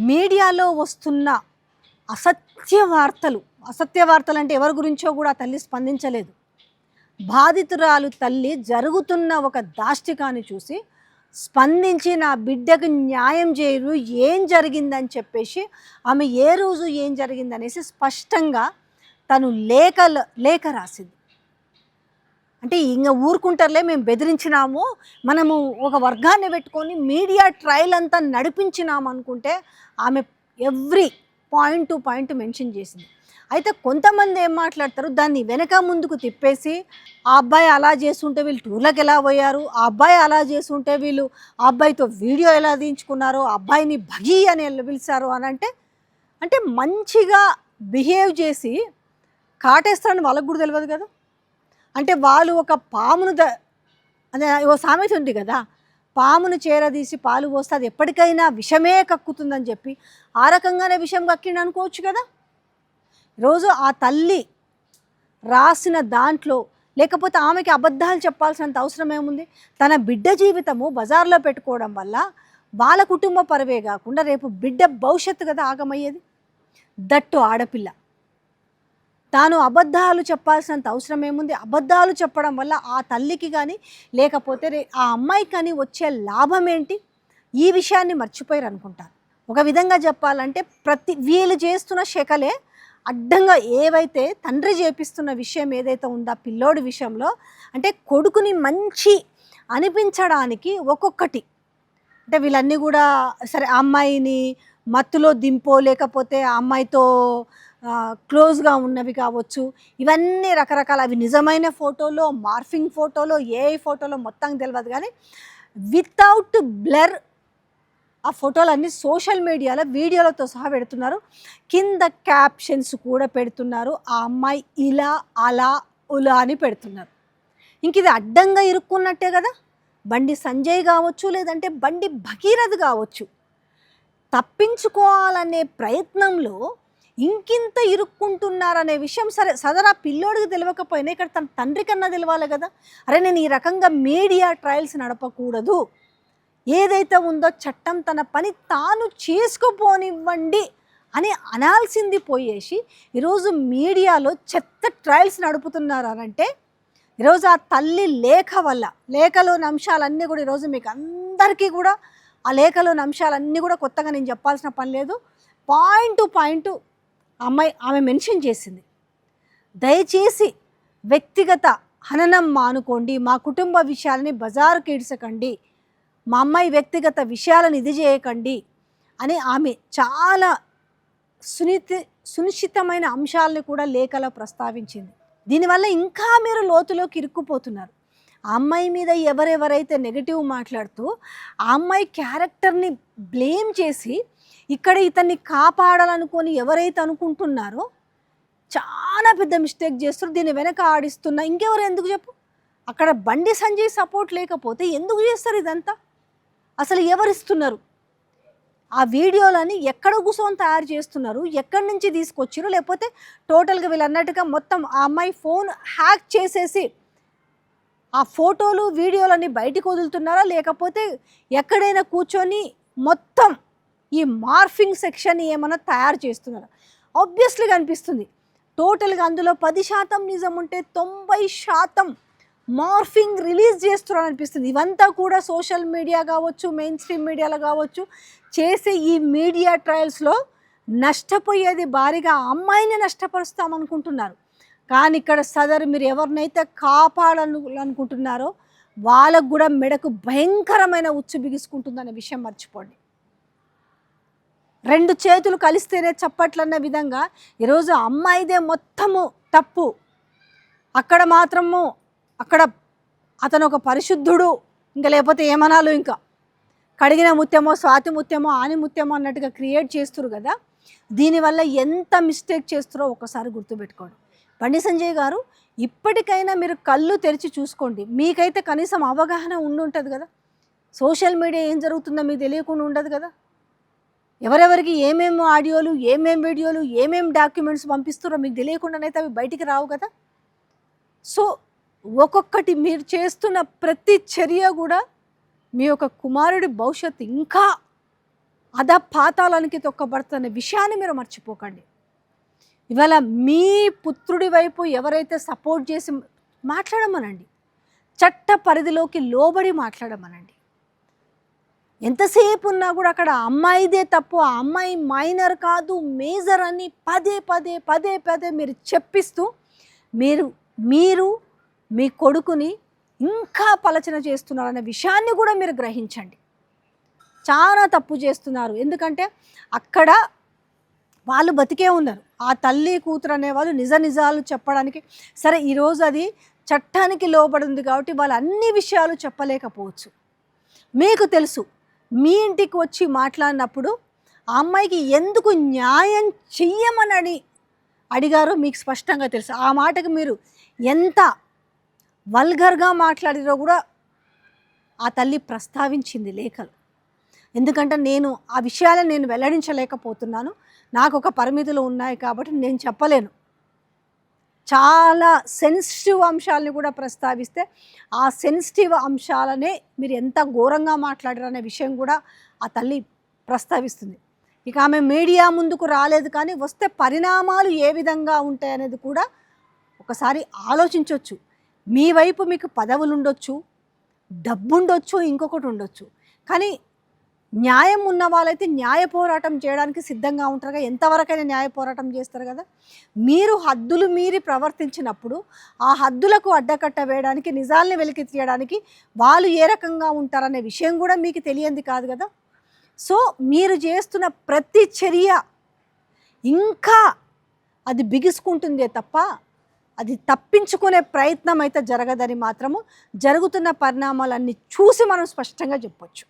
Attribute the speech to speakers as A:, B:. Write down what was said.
A: మీడియాలో వస్తున్న అసత్య వార్తలు అంటే ఎవరి గురించో కూడా ఆ తల్లి స్పందించలేదు. బాధితురాలు తల్లి జరుగుతున్న ఒక దాష్టికాన్ని చూసి స్పందించి నా బిడ్డకు న్యాయం చేయరు, ఏం జరిగిందని చెప్పేసి ఆమె ఏ రోజు ఏం జరిగిందనేసి స్పష్టంగా తను లేఖ రాసింది. అంటే ఇంక ఊరుకుంటారులే, మేము బెదిరించినాము, మనము ఒక వర్గాన్ని పెట్టుకొని మీడియా ట్రయల్ అంతా నడిపించినాము అనుకుంటే ఆమె every point to point mention చేసింది. అయితే కొంతమంది ఏం మాట్లాడతారు, దాన్ని వెనక ముందుకు తిప్పేసి ఆ అబ్బాయి అలా చేస్తుంటే వీళ్ళు టూర్లకు ఎలా పోయారు, ఆ అబ్బాయి అలా చేస్తుంటే వీళ్ళు ఆ అబ్బాయితో వీడియో ఎలా తీయించుకున్నారు, ఆ అబ్బాయిని భగీ అని పిలిచారు అని అంటే మంచిగా బిహేవ్ చేసి కాటేస్తారని వాళ్ళకు కూడా తెలియదు కదా. అంటే వాళ్ళు ఒక పామును అదే ఓ సామెత ఉంది కదా, పామును చేరదీసి పాలు పోస్తే అది ఎప్పటికైనా విషమే కక్కుతుందని చెప్పి ఆ రకంగానే విషం కక్కిండు అనుకోవచ్చు కదా. రోజు ఆ తల్లి రాసిన దాంట్లో లేకపోతే ఆమెకి అబద్ధాలు చెప్పాల్సినంత అవసరం ఏముంది? తన బిడ్డ జీవితము బజార్లో పెట్టుకోవడం వల్ల వాళ్ళ కుటుంబ పరువే కాకుండా రేపు బిడ్డ భవిష్యత్తు కదా ఆగమయ్యేది. దట్టు ఆడపిల్ల. తాను అబద్ధాలు చెప్పాల్సినంత అవసరం ఏముంది? అబద్ధాలు చెప్పడం వల్ల ఆ తల్లికి కానీ లేకపోతే ఆ అమ్మాయికి కానీ వచ్చే లాభం ఏంటి? ఈ విషయాన్ని మర్చిపోయారు అనుకుంటారు. ఒక విధంగా చెప్పాలంటే వీళ్ళు చేస్తున్న శకలే అడ్డంగా ఏవైతే తండ్రి చేపిస్తున్న విషయం ఏదైతే ఉందో ఆ పిల్లోడి విషయంలో, అంటే కొడుకుని మంచి అనిపించడానికి ఒక్కొక్కటి, అంటే వీళ్ళన్నీ కూడా సరే ఆ అమ్మాయిని మత్తులో దింపో లేకపోతే ఆ అమ్మాయితో క్లోజ్గా ఉన్నవి కావచ్చు, ఇవన్నీ రకరకాల, అవి నిజమైన ఫోటోలో, మార్ఫింగ్ ఫోటోలో, ఏఐ ఫోటోలో మొత్తం తెలియదు, కానీ వితౌట్ బ్లర్ ఆ ఫోటోలన్నీ సోషల్ మీడియాలో వీడియోలతో సహా పెడుతున్నారు. కింద క్యాప్షన్స్ కూడా పెడుతున్నారు, ఆ అమ్మాయి ఇలా అలా ఉలా అని పెడుతున్నారు. ఇంక ఇది అడ్డంగా ఇరుక్కున్నట్టే కదా. బండి సంజయ్ కావచ్చు, లేదంటే బండి భగీరథ్ కావచ్చు, తప్పించుకోవాలనే ప్రయత్నంలో ఇంకింత ఇరుక్కుంటున్నారనే విషయం సరే సదరా పిల్లోడికి తెలియకపోయినా ఇక్కడ తన తండ్రి కన్నా తెలియాలి కదా. అరే నేను ఈ రకంగా మీడియా ట్రయల్స్ నడపకూడదు, ఏదైతే ఉందో చట్టం తన పని తాను చేసుకుపోనివ్వండి అని అనాల్సింది పోయేసి ఈరోజు మీడియాలో చెత్త ట్రయల్స్ నడుపుతున్నారు అనంటే ఈరోజు ఆ తల్లి లేఖలోని అంశాలన్నీ కూడా ఈరోజు మీకు అందరికీ కూడా ఆ లేఖలోని అంశాలన్నీ కూడా కొత్తగా నేను చెప్పాల్సిన పని లేదు. పాయింట్ టు పాయింట్ ఆమె మెన్షన్ చేసింది. దయచేసి వ్యక్తిగత హననం మానుకోండి, మా కుటుంబ విషయాలని బజారుకి ఈడ్చకండి, మా అమ్మాయి వ్యక్తిగత విషయాలను ఇది చేయకండి అని ఆమె చాలా సునిశ్చితమైన అంశాలని కూడా లేఖలో ప్రస్తావించింది. దీనివల్ల ఇంకా మీరు లోతులోకి ఇరుక్కుపోతున్నారు. ఆ అమ్మాయి మీద ఎవరెవరైతే నెగటివ్ మాట్లాడుతూ ఆ అమ్మాయి క్యారెక్టర్ని బ్లేమ్ చేసి ఇక్కడ ఇతన్ని కాపాడాలనుకొని ఎవరైతే అనుకుంటున్నారో చాలా పెద్ద మిస్టేక్ చేస్తారు. దీన్ని వెనక ఆడిస్తున్నా ఇంకెవరు ఎందుకు చెప్పు? అక్కడ బండి సంజయ్ సపోర్ట్ లేకపోతే ఎందుకు చేస్తారు ఇదంతా? అసలు ఎవరిస్తున్నారు ఆ వీడియోలని? ఎక్కడ కూర్చొని తయారు చేస్తున్నారు? ఎక్కడి నుంచి తీసుకొచ్చారు? లేకపోతే టోటల్గా వీళ్ళు అన్నట్టుగా మొత్తం ఆ అమ్మాయి ఫోన్ హ్యాక్ చేసేసి ఆ ఫోటోలు వీడియోలన్నీ బయటకు వదులుతున్నారా? లేకపోతే ఎక్కడైనా కూర్చొని మొత్తం ఈ మార్ఫింగ్ సెక్షన్ ఏమైనా తయారు చేస్తున్నారా? ఆబ్వియస్లీగా అనిపిస్తుంది టోటల్గా అందులో 10% నిజం ఉంటే 90% మార్ఫింగ్ రిలీజ్ చేస్తున్నారని అనిపిస్తుంది. ఇవంతా కూడా సోషల్ మీడియా కావచ్చు, మెయిన్ స్ట్రీమ్ మీడియాలో కావచ్చు చేసే ఈ మీడియా ట్రయల్స్లో నష్టపోయేది భారీగా అమ్మాయిని నష్టపరుస్తామనుకుంటున్నారు. కానీ ఇక్కడ సదరు మీరు ఎవరినైతే కాపాడాలనుకుంటున్నారో వాళ్ళకు కూడా మెడకు భయంకరమైన ఉచ్చు బిగుసుకుంటుందనే విషయం మర్చిపోండి. 2 చేతులు కలిస్తేనే చప్పట్లన్న విధంగా ఈరోజు అమ్మాయిదే మొత్తము తప్పు. అక్కడ మాత్రము అతను ఒక పరిశుద్ధుడు, ఇంకా లేకపోతే ఏమనాలు, ఇంకా కడిగిన ముత్యమో, స్వాతి ముత్యమో, ఆని ముత్యమో అన్నట్టుగా క్రియేట్ చేస్తున్నారు కదా. దీనివల్ల ఎంత మిస్టేక్ చేస్తారో ఒకసారి గుర్తుపెట్టుకోండి. బండి సంజయ్ గారు ఇప్పటికైనా మీరు కళ్ళు తెరిచి చూసుకోండి. మీకైతే కనీసం అవగాహన ఉంటుంది కదా. సోషల్ మీడియా ఏం జరుగుతుందో మీకు తెలియకుండా ఉండదు కదా. ఎవరెవరికి ఏమేమి ఆడియోలు, ఏమేమి వీడియోలు, ఏమేమి డాక్యుమెంట్స్ పంపిస్తారో మీకు తెలియకుండానైతే అవి బయటికి రావు కదా. సో ఒక్కొక్కటి మీరు చేస్తున్న ప్రతి చర్య కూడా మీ యొక్క కుమారుడి భవిష్యత్తు ఇంకా అధపాతాళానికి తొక్కబడుతున్న విషయాన్ని మీరు మర్చిపోకండి. ఇవాళ మీ పుత్రుడి వైపు ఎవరైతే సపోర్ట్ చేసి మాట్లాడమనండి, చట్ట పరిధిలోకి లోబడి మాట్లాడమనండి. ఎంతసేపు ఉన్నా కూడా అక్కడ అమ్మాయిదే తప్పు, ఆ అమ్మాయి మైనర్ కాదు మేజర్ అని పదే పదే పదే పదే మీరు చెప్పిస్తూ మీరు మీ కొడుకుని ఇంకా పలచన చేస్తున్నారనే విషయాన్ని కూడా మీరు గ్రహించండి. చాలా తప్పు చేస్తున్నారు. ఎందుకంటే అక్కడ వాళ్ళు బతికే ఉన్నారు. ఆ తల్లి కూతురు అనేవాళ్ళు నిజాలు చెప్పడానికి సరే ఈరోజు అది చట్టానికి లోబడి ఉంది కాబట్టి వాళ్ళు అన్ని విషయాలు చెప్పలేకపోవచ్చు. మీకు తెలుసు, మీ ఇంటికి వచ్చి మాట్లాడినప్పుడు ఆ అమ్మాయికి ఎందుకు న్యాయం చెయ్యమని అడిగారో మీకు స్పష్టంగా తెలుసు. ఆ మాటకు మీరు ఎంత వల్గర్గా మాట్లాడిరో కూడా ఆ తల్లి ప్రస్తావించింది లేఖలు. ఎందుకంటే నేను ఆ విషయాలను నేను వెల్లడించలేకపోతున్నాను, నాకు ఒక పరిమితులు ఉన్నాయి కాబట్టి నేను చెప్పలేను. చాలా సెన్సిటివ్ అంశాలని కూడా ప్రస్తావిస్తే ఆ సెన్సిటివ్ అంశాలనే మీరు ఎంత ఘోరంగా మాట్లాడారు అనే విషయం కూడా ఆ తల్లి ప్రస్తావిస్తుంది. ఇక ఆమె మీడియా ముందుకు రాలేదు, కానీ వస్తే పరిణామాలు ఏ విధంగా ఉంటాయనేది కూడా ఒకసారి ఆలోచించవచ్చు. మీ వైపు మీకు పదవులు ఉండొచ్చు, డబ్బు ఉండొచ్చు, ఇంకొకటి ఉండొచ్చు, కానీ న్యాయం ఉన్న వాళ్ళైతే న్యాయ పోరాటం చేయడానికి సిద్ధంగా ఉంటారుగా. ఎంతవరకైనా న్యాయ పోరాటం చేస్తారు కదా. మీరు హద్దులు మీరి ప్రవర్తించినప్పుడు ఆ హద్దులకు అడ్డకట్ట వేయడానికి, నిజాల్ని వెలికి తీయడానికి వాళ్ళు ఏ రకంగా ఉంటారనే విషయం కూడా మీకు తెలియంది కాదు కదా. సో మీరు చేస్తున్న ప్రతి చర్య ఇంకా అది బిగుసుకుంటుందే తప్ప అది తప్పించుకునే ప్రయత్నం అయితే జరగదని మాత్రము జరుగుతున్న పరిణామాలన్నీ చూసి మనం స్పష్టంగా చెప్పొచ్చు.